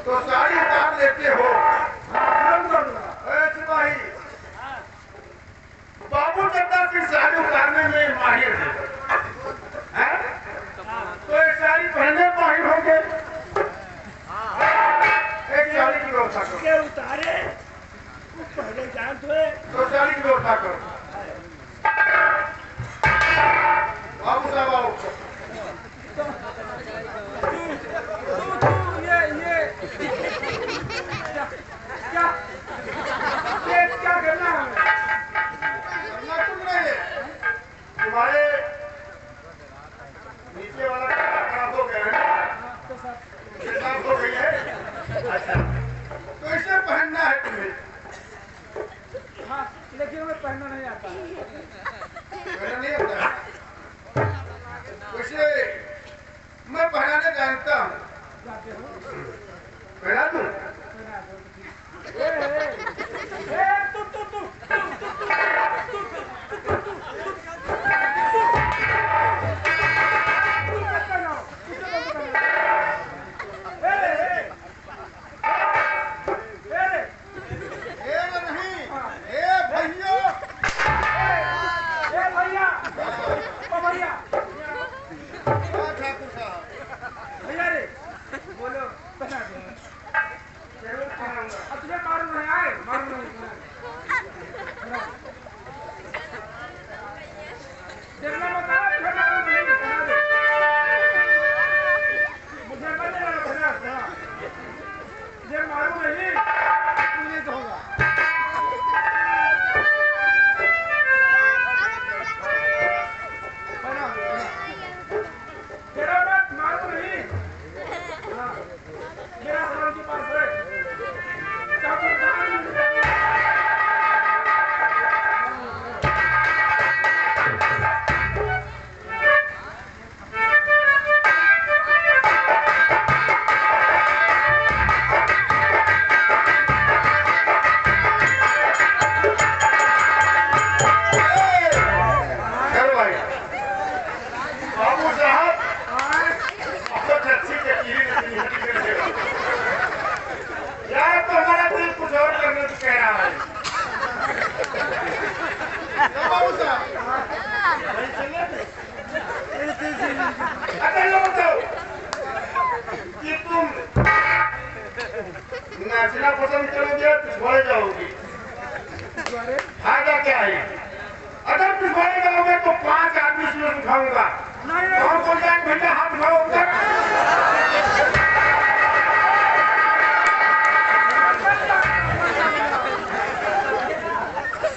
तो साड़ी उतार लेते हो। सिपाही बाबू चंदा की साड़ी उतारने में माहिर है, तो एक साड़ी पहनने माहिर होंगे। एक साड़ी की व्यवस्था करो। उतारे पहले जान तो साड़ी की व्यवस्था करो। बाबू साहब आओ। क्या करना है? कुछ नहीं है। तुम्हारे नीचे वाला खराब हो गया है, खराब हो गई है। अच्छा, तो इसे पहनना है तुम्हें। हाँ, लेकिन हमें पहनना नहीं आता। पहनना नहीं आता? उसे मैं पहनाने जानता हूँ। पहना दूँ? नाचना पसंद करोगे पिछवाड़े जाओगे, फायदा क्या है? अगर पिछवाड़े जाओगे तो 5 आदमी से उठाऊंगा, और बोल जाए घंटा हाथ उठाओगे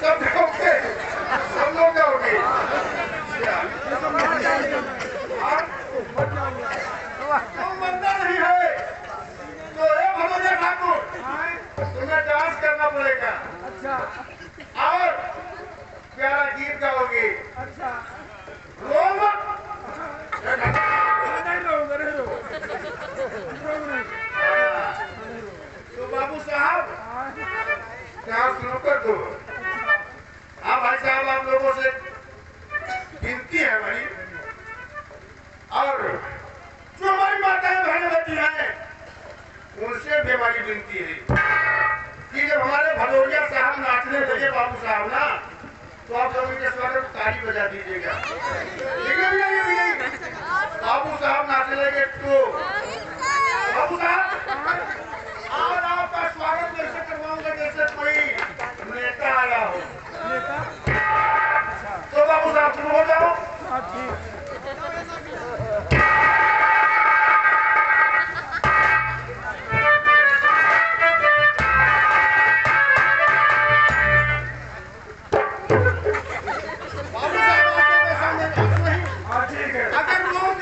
सब जाओगे, सब लोग जाओगे। मंदा नहीं है तो भगोरिया ठाकुर तुम्हें डांस करना पड़ेगा। अच्छा, और प्यारा गीत गाओगे। अच्छा, रो मत। नहीं रोऊंगा, नहीं रोऊंगा। तो बाबू साहब डांस शुरू कर दो। हाँ भाई साहब, आप लोगों से विनती है भाई, और जो हमारी माताएं बहनवती हैं उनसे भी हमारी विनती है कि जब हमारे भदौरिया साहब नाचने लगे बाबू साहब ना, तो आप लोग इनके स्वागत ताली बजा दीजिएगा। बाबू साहब नाचने लगे तो बाबू साहब और आपका स्वागत कैसे करवाऊंगा जैसे कोई नेता आया हो। तो बाबू साहब शुरू हो जाओ। अगर लोग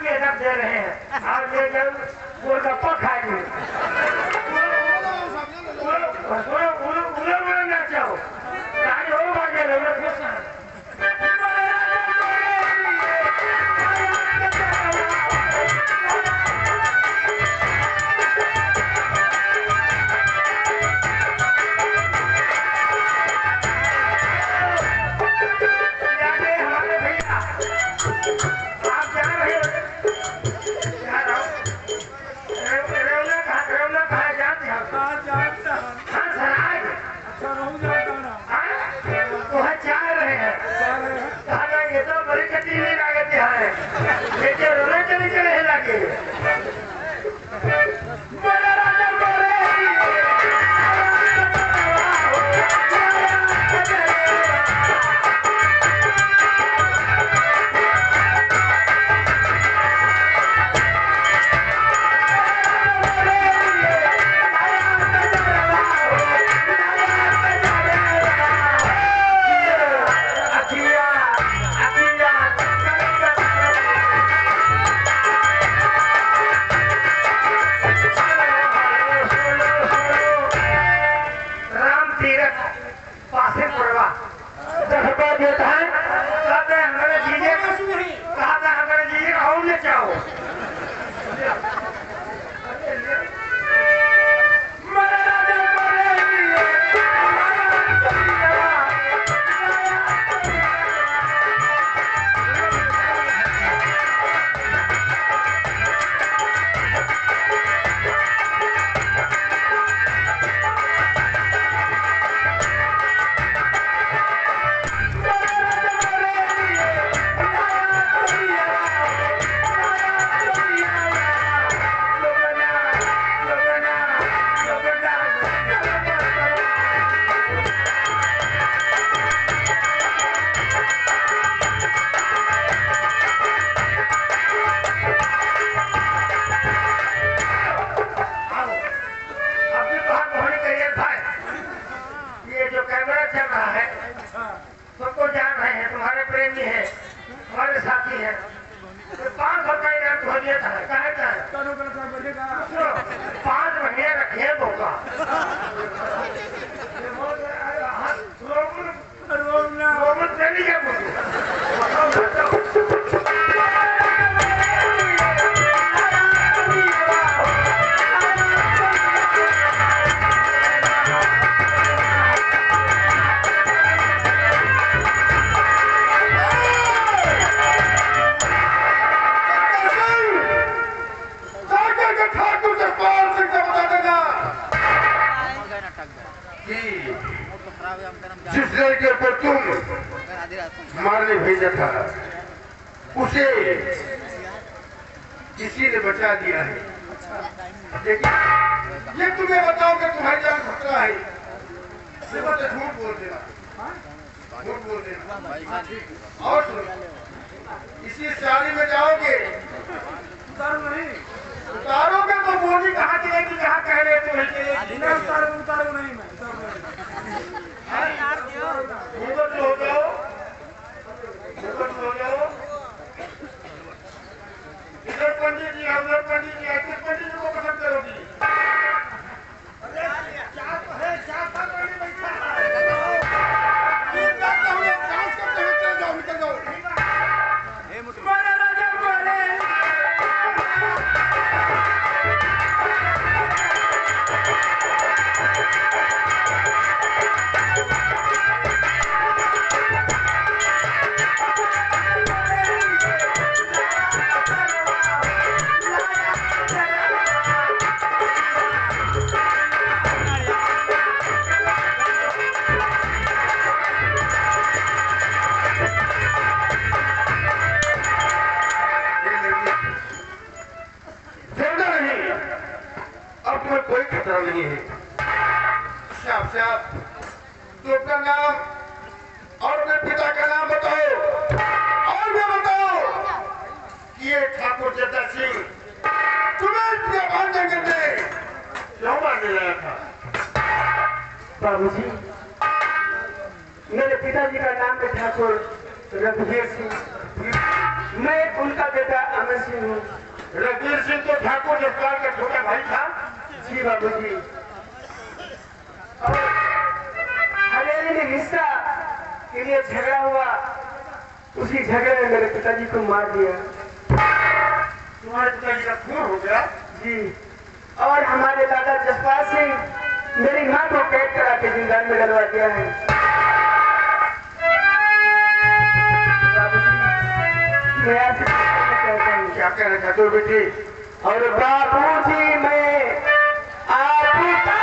के रख दे रहे हैं आप ले जाओ गोलगप्पा खाएंगे उन्हें ना चाहो गाड़ी हो बागे लोग जिस लड़के को तुम मारने भेजा था उसे किसी ने बचा दिया है। लेकिन ये तुम्हें बताओ कि तुम्हारी जान खतरा है, ये बस झूठ बोल देना, झूठ बोल देना। और इसी साड़ी में जाओगे, उतारोगे तो बोली कहाँ चलेगी, जहाँ कह रहे थे उतारू नहीं मैं हो जाओ, हो जाओ। इधर पंडित जी, उधर पंडित जी, किस पंडित जी को पसंद करोगी? कोई खतरा नहीं है। साहब तो अपना नाम और अपने पिता का नाम बताओ और मैं बताओ कि ये ठाकुर जद्दा सिंह तुम्हें जवान जंगल में क्यों मारने लगा था? बाबूजी, मेरे पिताजी का नाम है ठाकुर रघुवीर सिंह। मैं उनका बेटा अमर सिंह हूँ। रणवीर सिंह तो ठाकुर जसपाल का छोटा भाई था। जी बाबूजी। और हरियाणा में हिस्सा के लिए झगड़ा हुआ, उसी झगड़े में मेरे पिताजी को मार दिया। तुम्हारे पिताजी का खून हो गया? जी। और हमारे दादा जसपाल सिंह मेरी माँ को कैद करा के जिंदान में डलवा दिया है। मैं आपसे कहता हूँ। क्या कह रहे ठाकुर बेटी? और बाबूजी मैं आपका मारूंगा।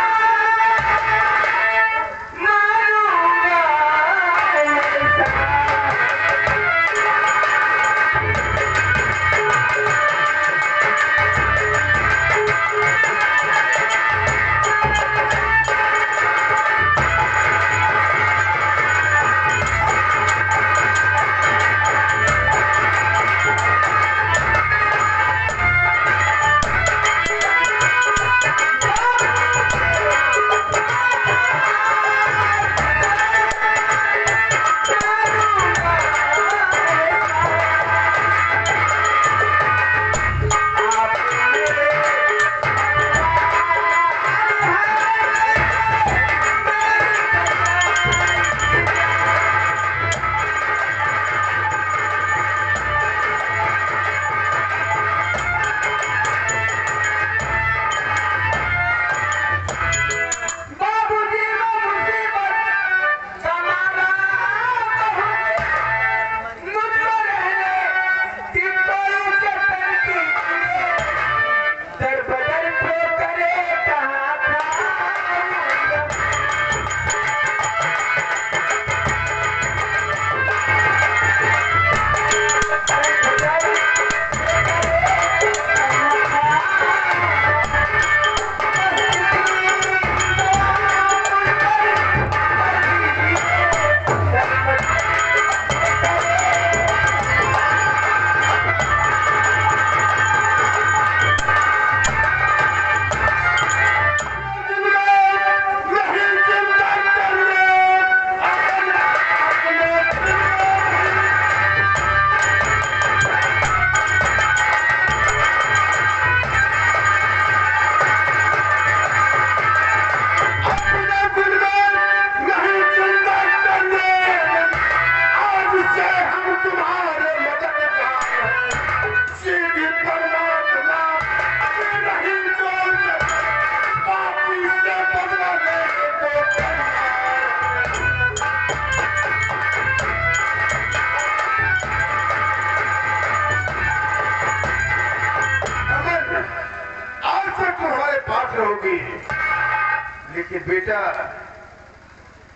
लेकिन बेटा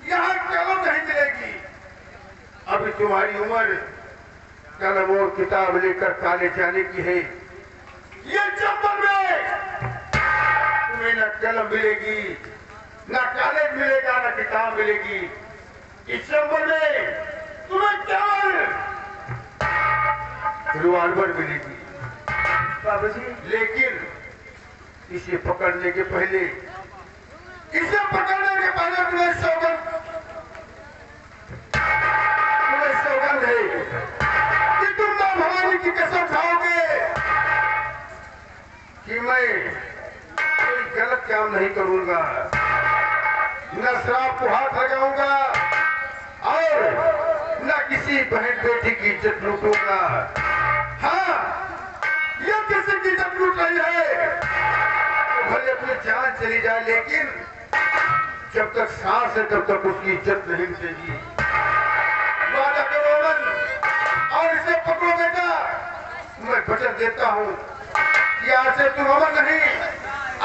यहाँ कलम नहीं मिलेगी। अभी तुम्हारी उम्र कलम और किताब लेकर कॉलेज जाने की है। ये चंबल में तुम्हें न कलम मिलेगी, न कॉलेज मिलेगा, न किताब मिलेगी। इस चंबल में तुम्हें केवल रिवॉल्वर मिलेगी। बाबूजी लेकिन इसे पकड़ने के पहले तुम्हें सौगंध है कि तुम मां भवानी की कसम खाओगे कि मैं कोई गलत काम नहीं करूंगा, न शराब को हाथ लगाऊंगा और न किसी बहन बेटी की इज्जत लूटूंगा। हाँ, ये किसी की इज्जत लूट रही है तो भले अपनी जान चली जाए, लेकिन जब तक सांस है तब तक उसकी इज्जत नहीं मिलेगी। वादा करो अमन और इसे पकड़ो बेटा। मैं वचन देता हूँ कि आज से तुम अमन नहीं,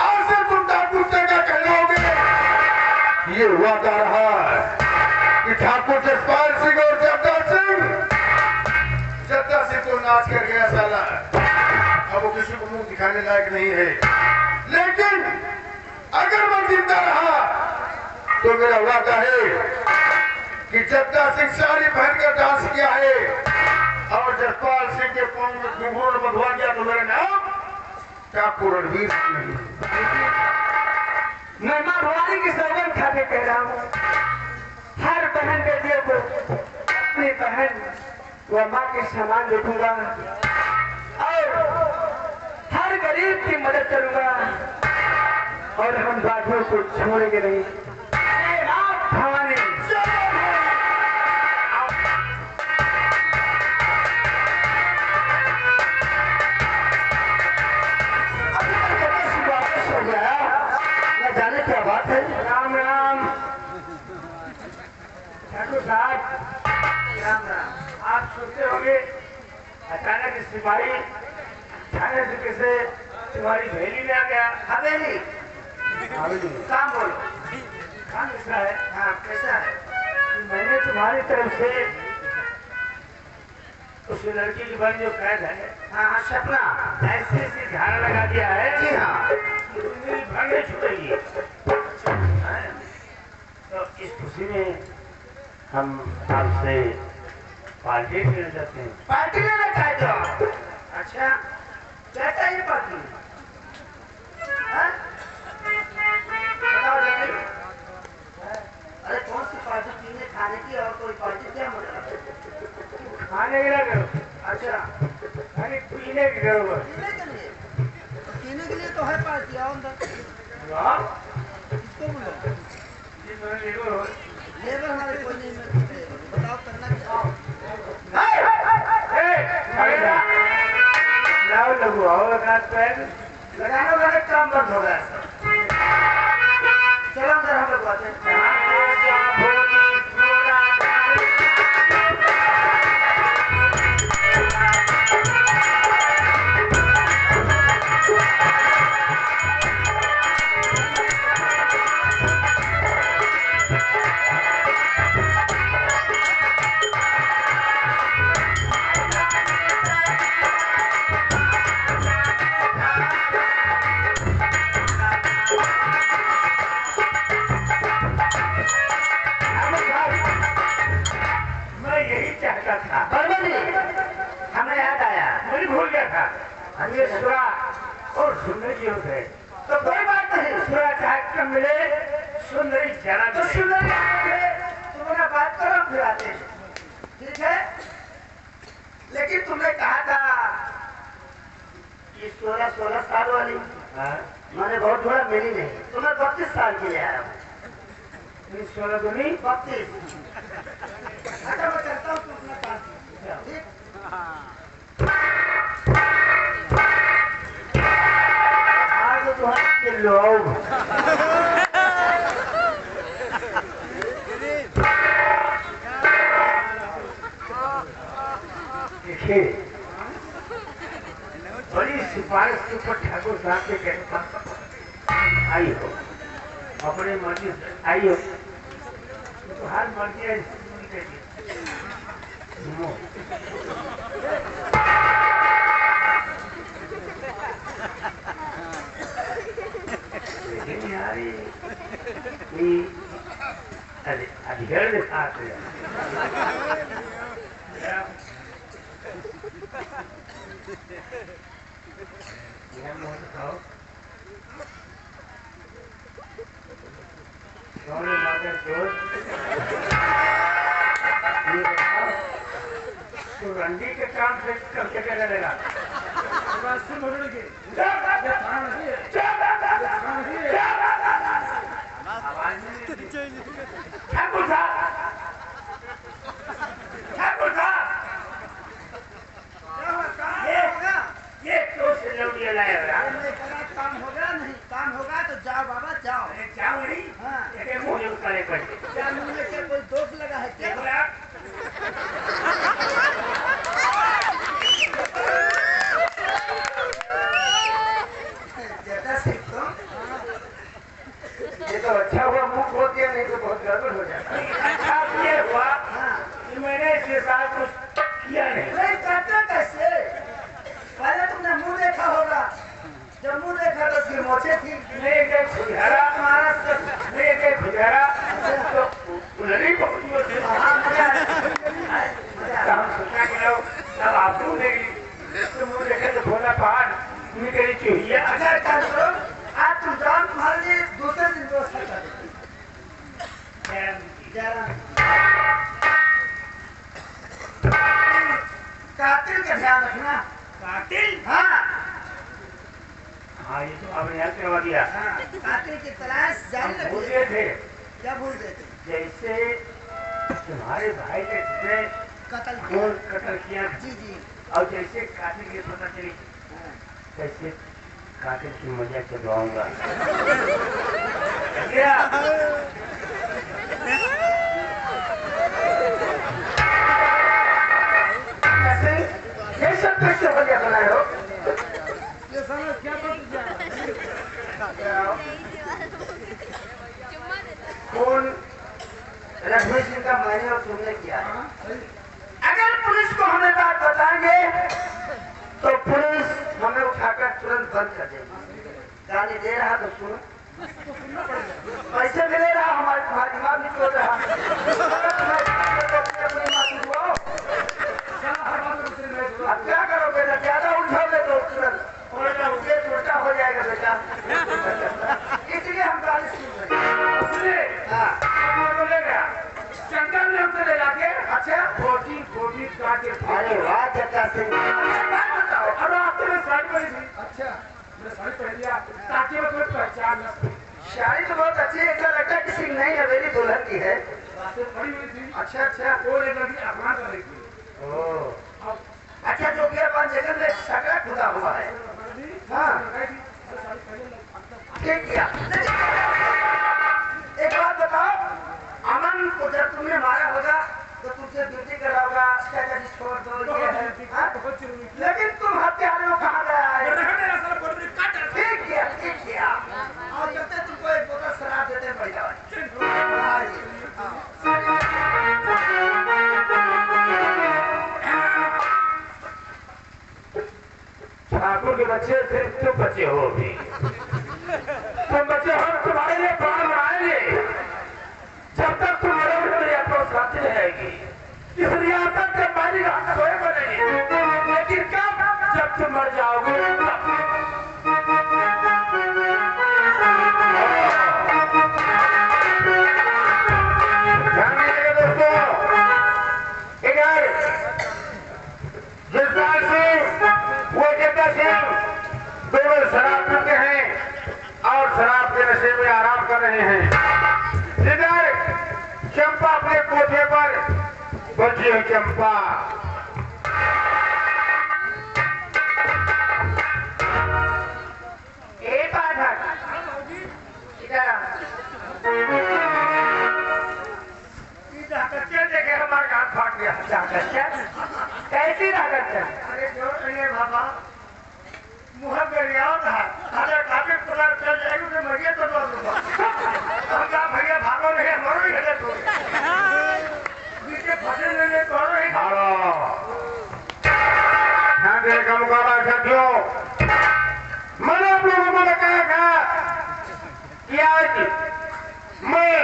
आज से तुम ठाकुर का कहलाओगे। ये वादा रहा कि ठाकुर जसपाल सिंह और जद्दा सिंह तो नाच कर गया साला, अब वो किसी को मुंह दिखाने लायक नहीं है। लेकिन अगर मैं जिंदा रहा तो मेरा वादा है कि जद्दा सिंह साड़ी पहनकर डांस किया है और जसपाल सिंह के पांव में घुंघरू बंधवा दिया तो मेरा नाम ठाकुर रणवीर सिंह नहीं। मैं मां भवानी की सौगंध खा के कह रहा हूँ, हर बहन बेटियों को अपनी बहन वह माँ के समान देखूंगा और हर गरीब की मदद करूंगा और हम बाधियों को छोड़ेंगे नहीं। भवानी न जाने क्या बात है। राम राम ठाकुर साहब, राम राम। आप सोचते होंगे अचानक सिपाही थाने से कैसे तुम्हारी हवेली में आ गया। हवेली काम बोलो, काम कैसा है? हाँ कैसा है? मैंने तुम्हारी तरफ से उस लड़की की बहन जो कैद है, हाँ हाँ सपना, ऐसी ऐसी धारा लगा दिया है जी हाँ। कि जिंदगी भर नहीं छूटेगी। तो इस खुशी में हम आपसे पार्टी लेना चाहते हैं। पार्टी लेना चाहते हो? अच्छा क्या चाहिए पार्टी? हाँ? बताओ जल्दी। अरे कौन सी पार्टी? पीने खाने की और कोई पार्टी? क्या मतलब? खाने की ना करो, अच्छा खाली पीने की करो बस। पीने के लिए, पीने के लिए तो है पार्टी। आओ अंदर, वाह, इसको बोलो। ये तो लेबर हो। लेबर हमारे कोई नहीं मिलते। बताओ करना क्या? लाओ लगू आओ हाथ पैर लगाने वाले काम बंद हो गया। चलो अंदर हम लोग बातें। मैं यही चाहता था। बर्मा जी, हमें याद आया। मुझे भूल गया था। ये सुरा और सुंदरी जी होते हैं। तो कोई बात नहीं। सुरा कार्यक्रम मिले, सुंदरी जरा तो मिले। सुंदर तुम्हारा बात करो फिर आते हैं। ठीक है, लेकिन तुमने कहा था कि 16 साल वाली हाँ, मैंने बहुत थोड़ा मिली नहीं। तुम्हें 32 साल के लिए आया हूँ। 16 दूनी 32। अच्छा मैं चलता हूँ, तुम अपना काम कीजिए। ठीक? आज तो हाथ के लोग देखिए, बड़ी सिफारिश के ऊपर ठाकुर साहब के कहते आई हो, अपने मर्जी से आई हो, तो हर मर्जी है घूमो। लेकिन यार ये अधिकार दिखाते हैं। तो रंडी के काम से कब क्या लगेगा? रास्ते में उड़ गए। ठाकुर साहब, ठाकुर साहब, ये क्यों से लौटिया लाया हुआ? काम हो गया नहीं? काम होगा तो जाओ बाबा जाओ। अरे जाओ नहीं, हाँ। ये मुझे उतारे पड़े। क्या मुंह में क्या कोई दोष लगा है क्या? देखो यार, जैसा सीख तुम। ये तो अच्छा हुआ मुंह खोल दिया, नहीं तो बहुत गड़बड़ हो जाता। अच्छा ये हुआ कि मैंने इसके साथ कुछ किया नहीं। नहीं करते कैसे? पहले तुमने मुंह देखा होगा। जब मुंह देखा तो फिर मोचे थी। मैं एक खुजरा, तुम्हारा मैं एक खुजरा, तो उलरी पकड़ी होती। हाँ मजा आया। हम सोचा कि लोग तब आप लोग देगी, तो मुझे देखे तो भोला पहाड़ निकली चुहिया। अच्छा काम करो, आज तुम जाओ, तुम्हारे लिए दूसरे दिन व्यवस्था कर देंगे। जरा हाँ ये तो आपने याद करवा दिया। कातिल की तलाश जारी हम भूल रखिए। गए थे, क्या भूल गए थे? जैसे तुम्हारे भाई ने जिसने कत्ल गोल किया। कत्ल किया जी जी। और जैसे कातिल की पता चली, कैसे कातिल की मजा चलवाऊंगा। क्या? ये सब कैसे बढ़िया बनाए हो? ये साला क्या बन गया? कौन रणवीर सिंह का मैंने और तुमने किया है? अगर पुलिस को हमें बात बताएंगे तो पुलिस हमें उठाकर तुरंत बंद कर देगी। गाली दे रहा तो सुनो, पैसे भी ले रहा, हमारे तुम्हारा दिमाग नहीं चल रहा। अगर तुम्हें तो अपनी माफी दो। अब क्या करोगे? ना ज्यादा उठाओगे तो तुरंत उनके छोटा हो जाएगा बेटा। इसलिए हम गाली सुन रहे हैं। हाँ, जंगल में हमसे ले जाके अच्छा। बोटी काट के अरे वाह चचा सिंह, बात बताओ। और रास्ते में साइड पर थी, अच्छा मैं साड़ी पहन लिया ताकि वो कोई पहचान न सके। शादी तो बहुत अच्छी है, ऐसा लगता है किसी नई हवेली दुल्हन की है। रास्ते खड़ी हुई थी, अच्छा अच्छा। वो एक लड़की अपना कर रही थी। ओह, अब अच्छा जो कि अपन जगह में सकरा खुदा हुआ है। हाँ, ठीक किया। एक बात बताओ, अमन को जब तुमने मारा होगा तो तुमसे ड्यूटी करा होगा, क्या छोड़ दो ये है, हाँ? लेकिन तुम हत्यारे को कहाँ गया है? ठीक किया, ठीक किया। और कहते तुमको एक बोतल शराब देते बढ़ जाओ। हाँ जी, हाँ। ठाकुर के बच्चे सिर्फ तुम बच्चे हो अभी। तुम बच्चे हम तुम्हारे लिए प्राण बनाएंगे। जब तक तुम मरोगे तो यात्रा साथी रहेगी। इस रियासत से पहली रात सोए बनेगी, लेकिन कब? जब तुम मर जाओगे तब। ध्यान दीजिएगा दोस्तों, इधर जसपाल सिंह वो जग्गा सिंह दोनों शराब पीते हैं और शराब के नशे में आराम कर रहे हैं। इधर चंपा अपने कोठे पर बची है। चंपा ए बाधक, इधर आ। डाकच्चा देखे हमारा गांठ फाट गया। डाकच्चा? कैसी डाकच्चा? अरे जो कहिए बाबा, मुँह गरियाओ था, अरे काफी पुराना चल जाएगी तो मरिए तो दो दूंगा। हम कहा भैया भागो नहीं, हमारो ही गलत हो गया। पीछे फंसे लेने तोड़ो ही भागो। ध्यान देने का मुकाबला साथियों, मैंने आप लोगों को बताया था कि आज मैं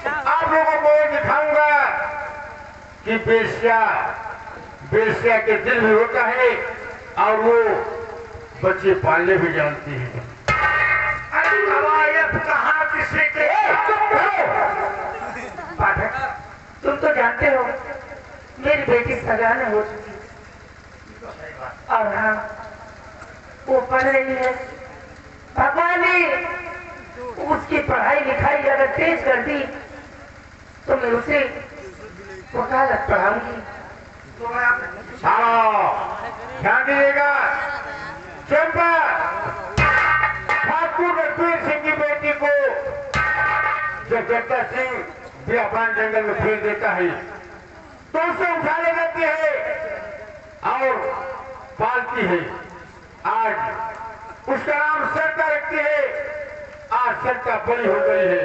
आप लोगों को दिखाऊंगा कि बेश्या के दिल भी होता है और वो बच्चे पालने भी जानती है। अरे कवायद कहाँ किसी के? पाठक, तुम तो जानते हो मेरी बेटी सगाने हो चुकी और हाँ, वो पढ़ रही है। भगवान ने उसकी पढ़ाई लिखाई अगर तेज कर दी तो मैं उसे वकालत पढ़ाऊंगी। ध्यान दीजिएगा, चंपा ठाकुर रणवीर सिंह की बेटी को जब जग्गा सिंह बियाबान जंगल में फेंक देता है तो उसे उठा ले जाती है और पालती है। आज उसका नाम सरका रखती है। आज सरका बड़ी हो गई है।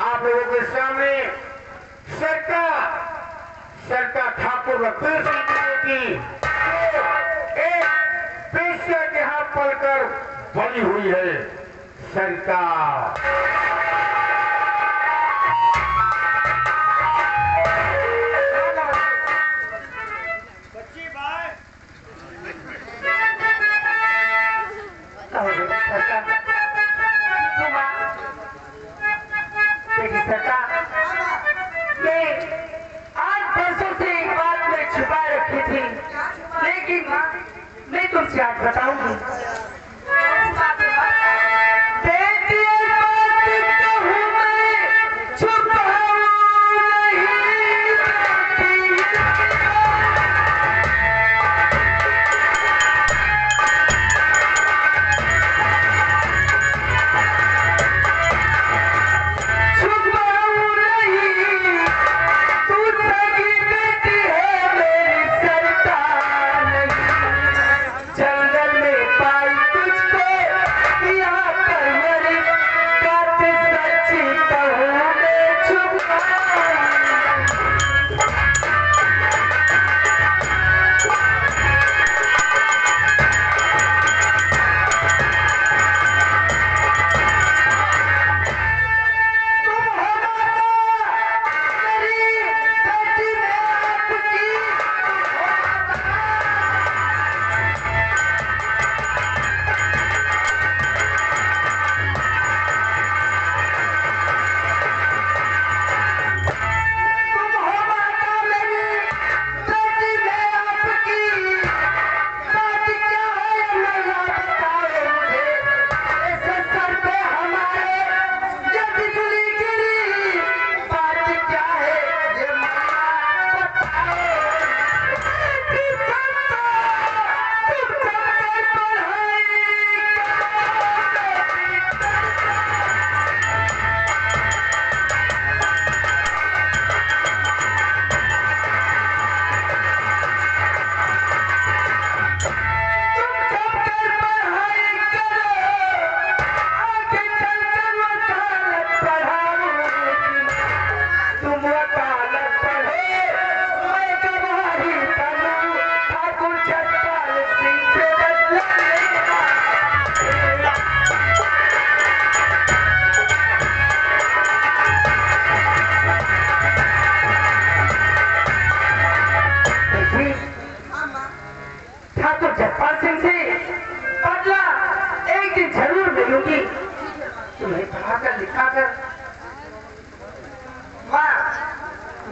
आप लोगों के सामने सरका ठाकुर रणवीर सिंह की बेटी एक पेशा के हाथ पलकर बड़ी हुई है। सरका लेकिन मैं तुमसे आज बताऊंगी।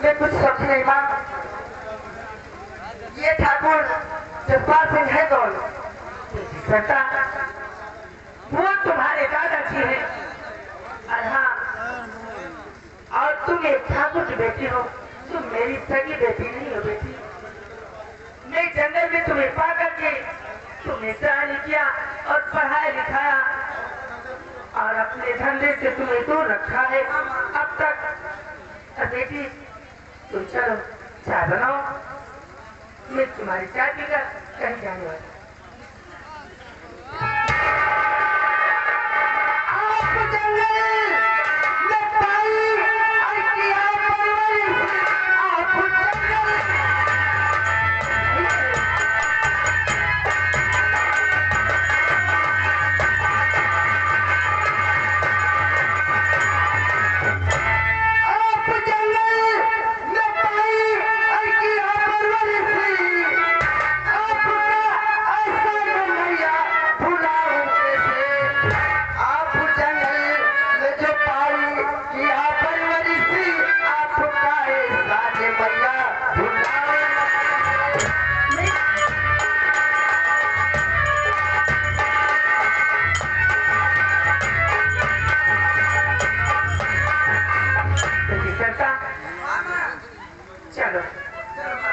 मैं कुछ समझ नहीं माँ। ये ठाकुर जसपाल सिंह है कौन? बेटा वो तुम्हारे दादाजी है। और हाँ, और तुम एक ठाकुर की बेटी हो, तुम मेरी सगी बेटी नहीं हो बेटी। मैं जंगल में तुम्हें पा करके तुम्हें सहाय किया और पढ़ाया लिखाया और अपने धंधे से तुम्हें दूर रखा है अब तक। बेटी तुम चलो चाय बनाओ, मैं तुम्हारी चाय पीकर कहीं जाने वाली। चलो